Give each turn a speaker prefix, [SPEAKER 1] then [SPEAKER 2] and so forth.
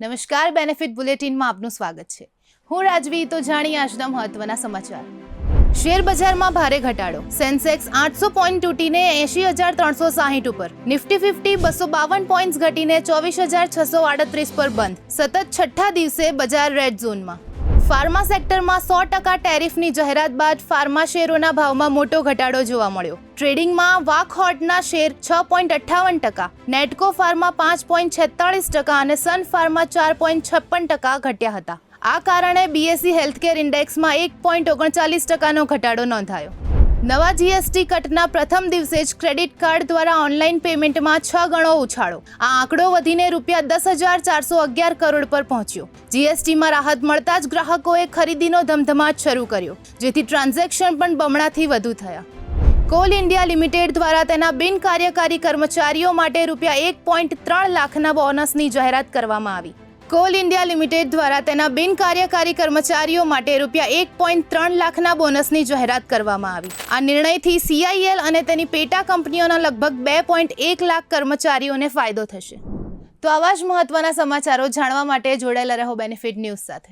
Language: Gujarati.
[SPEAKER 1] નમસ્કાર, બેનિફિટ બુલેટિનમાં આપનું સ્વાગત છે. હું રાજવી. તો જાણીએ આજના મહત્વના સમાચાર. શેર બજારમાં ભારે ઘટાડો. સેન્સેક્સ 800 પોઈન્ટ તૂટીને 80,360 ઉપર. નિફ્ટી 50 252 પોઈન્ટ્સ ઘટીને 24,638 પર બંધ. સતત છઠ્ઠા દિવસે બજાર રેડ ઝોનમાં. ફાર્મા સેક્ટરમાં 100% ટેરિફની જાહેરાત બાદ ફાર્મા શેરોના ભાવમાં મોટો ઘટાડો જોવા મળ્યો. ટ્રેડિંગમાં વાકહોર્ટના શેર 6.58%, નેટકો ફાર્મા 5.46% અને સન ફાર્મા 4.56% ઘટ્યા હતા. આ કારણે બીએસઈ હેલ્થકેર ઇન્ડેક્સમાં 1.39%નો ઘટાડો નોંધાયો. નવા જીએસટી કટના પ્રથમ દિવસે જ ક્રેડિટ કાર્ડ દ્વારા ઓનલાઈન પેમેન્ટમાં 6 ગણો ઉછાળો. આ આંકડો વધીને ₹10,411 કરોડ પર પહોંચ્યો. જીએસટીમાં રાહત મળતા જ ગ્રાહકોએ ખરીદીનો ધમધમાટ શરૂ કર્યો, જેથી ટ્રાન્ઝેક્શન પણ બમણાથી વધુ થયા. કોલ ઇન્ડિયા લિમિટેડ દ્વારા તેના બિનકાર્યકારી કર્મચારીઓ માટે ₹1.3 લાખના બોનસની જાહેરાત કરવામાં આવી. કોલ ઇન્ડિયા લિમિટેડ દ્વારા તેના બિનકાર્યકારી કર્મચારીઓ માટે ₹1.3 લાખના બોનસની જાહેરાત કરવામાં આવી. આ નિર્ણયથી CIL અને તેની પેટા કંપનીઓના લગભગ 2.1 લાખ કર્મચારીઓને ફાયદો થશે. તો આવા જ મહત્વના સમાચારો જાણવા માટે જોડાયેલા રહો બેનિફિટ ન્યૂઝ સાથે.